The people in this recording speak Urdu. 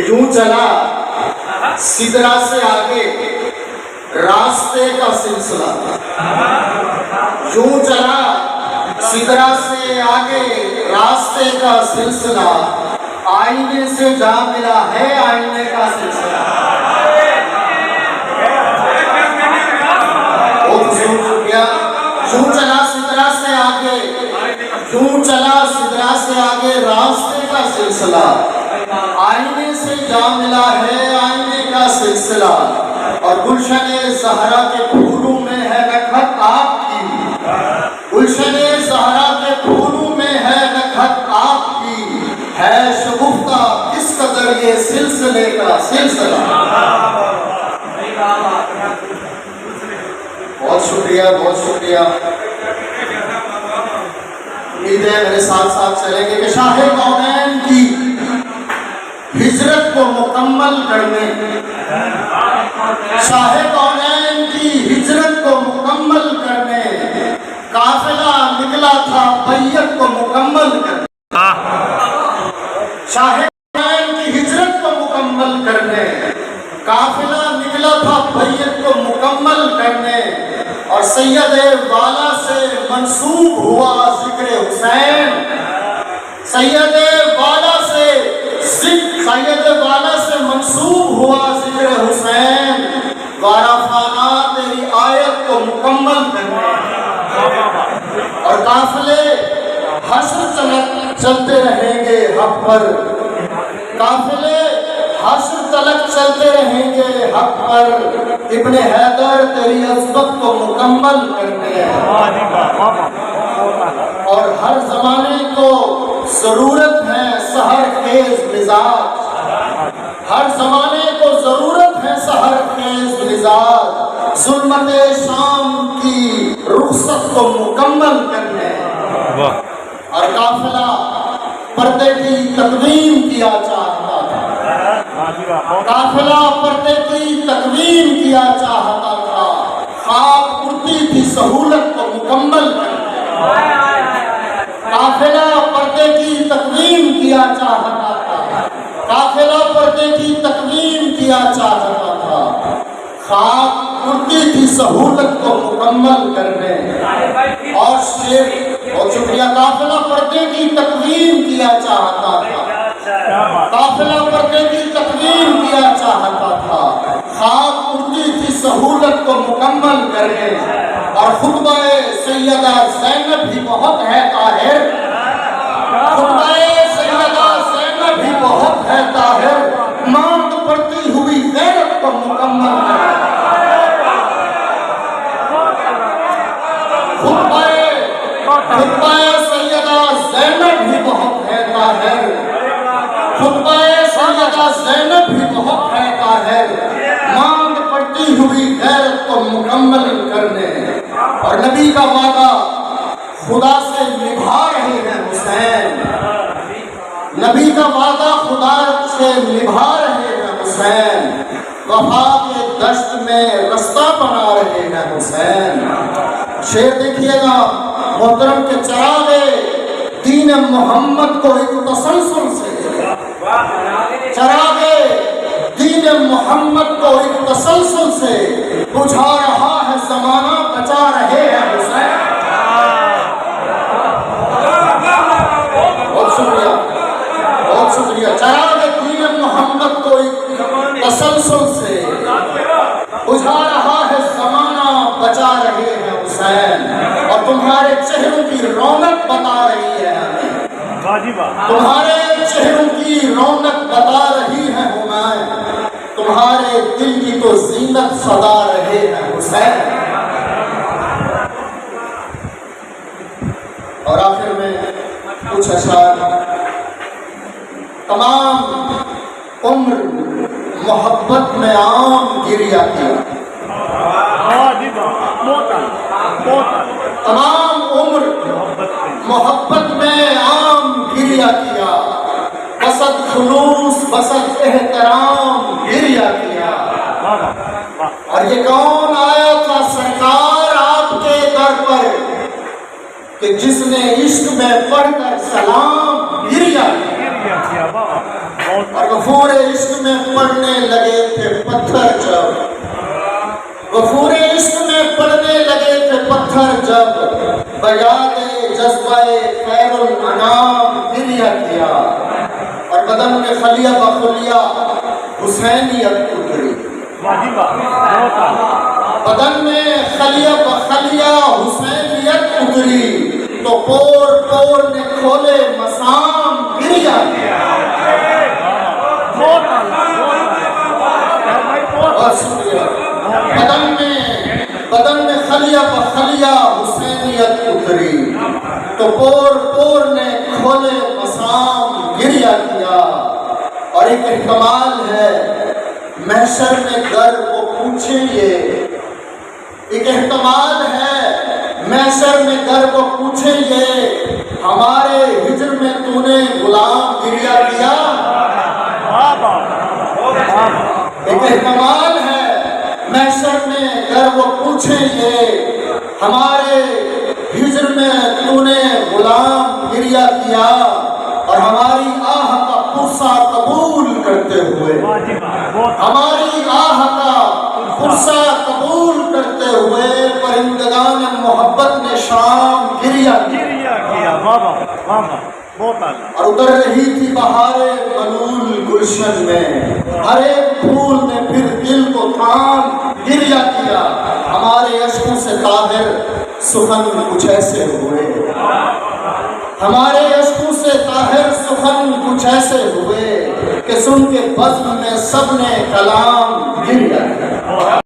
یوں چلا سدرا سے آگے راستے کا سلسلہ، یوں چلا سدرا سے آگے راستے کا سلسلہ، آئینے سے جا ملا ہے آئینے کا سلسلہ۔ یوں چلا سدرا سے آگے، یوں چلا سدرا سے آگے راستے کا سلسلہ، آئینے سے جا ملا ہے آئینے کا سلسلہ، اور گلشن زہرا کے پھولوں میں ہے نکھت آپ کی، گلشن زہرا کے پھولوں میں ہے نکھت آپ کی، ہے شگفتہ کس قدر یہ سلسلے کا سلسلہ۔ بہت شکریہ، بہت شکریہ۔ امید ہے میرے ساتھ ساتھ چلیں گے کہ شاہ کونین کی ہجرت کو مکمل کرنے، شاہ کونین کی ہجرت کو مکمل کرنے قافلہ نکلا تھا بیعت کو مکمل کرنے، شاہ کونین کی ہجرت کو مکمل کرنے قافلہ نکلا تھا بیعت کو مکمل کرنے، اور سید والا سے منسوب ہوا ذکر حسین، سید والا سے منسوب ہوا ذکر حسین، وارفانا تیری آیت کو مکمل کرنے، اور قافلے حشر تلک چلتے رہیں گے حق پر، قافلے حشر تلک چلتے رہیں گے حق پر، ابن حیدر تیری عظمت کو مکمل کرنے، اور ہر زمانے کو ضرورت ہے سحر خیز مزاج، ہر زمانے کو ضرورت ہے سحر خیز مزاج، ظلمت شام کی رخصت کو مکمل کرنے، اور قافلہ پردے کی تقویم کیا چاہتا تھا، قافلہ پردے کی تقویم کیا چاہتا تھا، خواب اڑتی تھی سہولت کو مکمل کرنے، قافلہ پردے کی تقویم کیا چاہتا تھا، قافلہ پردے کی تقویم کیا چاہتا تھا، خواب اڑتی تھی سہولت کو مکمل کرنے، اور شیر بہت شکریہ، قافلہ پردے کی تقویم کیا چاہتا تھا، قافلہ پردے کی تقویم کیا چاہتا تھا، خواب اڑتی تھی سہولت کو مکمل کرنے، اور خطبہ سیدہ زینب بھی بہت ہے طاہر، خطبہ سیدہ زینب بھی بہت ہے طاہر، مانگ پڑتی ہوئی غیرت کو مکمل کرنے، خطبہ سیدہ زینب بھی بہت ہے طاہر، خطبہ سیدہ زینب بھی بہت ہے طاہر، مانگ پڑتی ہوئی غیرت کو مکمل کرنے، اور نبی کا وعدہ خدا سے نبھا رہے ہیں حسین، نبی کا وعدہ خدا سے نبھا رہے ہیں حسین، وفا کے دشت میں رستہ بنا رہے ہیں حسین۔ شعر دیکھیے گا، محترم کے چراغے دین محمد کو ایک تسلسل سے، چراغے دین محمد کو ایک تسلسل سے بجھا رہا ہے زمانہ، بچا رہے ہیں حسین۔ بہت شکریہ، بہت شکریہ۔ چراغ دین محمد کو ایک تسلسل سے بجھا رہا ہے زمانہ، بچا رہے ہیں حسین، اور تمہارے چہروں کی رونق بتا رہی ہے ہمیں، تمہارے چہروں کی رونق بتا رہی ہے ہمیں، تمہارے دل کی تو زینت سدا رہے ہیں حسین۔ اور آخر میں کچھ اشعار، تمام عمر محبت میں عام گریا کیا، تمام عمر محبت میں عام گریا کیا، بسط خلوص بسط احترام گریا کیا، اور یہ کون آیا تھا سرکار آپ کے در پر کہ جس نے عشق میں پڑھ کر سلام گریا کیا، اور وہ غفور عشق میں پڑنے لگے تھے پتھر جب، غفور عشق میں پڑنے لگے تھے پتھر جب، بیاد جذبہ خیر الانام گریہ کیا، اور بدن میں خلیہ بخلیہ حسینیت اتری، بدن میں خلیہ بخلیہ حسینیت اتری، تو پور پور نے کھولے مسام گریہ کیا۔ بدن میں خلیہ بخلیہ حسینیت اتری، تو پور پور نے کھولے مسام گریہ کیا۔ اور ایک احتمال ہے محشر میں گر وہ پوچھیں گے، ایک احتمال ہے محشر میں گر وہ پوچھیں گے، ہمارے ہجر میں تو نے غلام گریہ کیا۔ ایک احتمال ہے محشر میں گر وہ پوچھیں گے، ہمارے ہجر میں تو نے غلام گریہ کیا، اور ہماری آہ کا پرسہ قبول کرتے ہوئے، ہماری آہ کا پرسہ قبول کرتے ہوئے پرندگان محبت نے شام گریہ کیا، اور اتر رہی تھی بہارے ملول گلشن میں، ہر ایک پھول نے پھر دل کو تھام گریہ کیا، ہمارے اشکوں سے طاہر سخن کچھ ایسے ہوئے، ہمارے اشکوں سے طاہر سخن کچھ ایسے ہوئے کہ سن کے بزم میں سب نے کلام گریہ کیا۔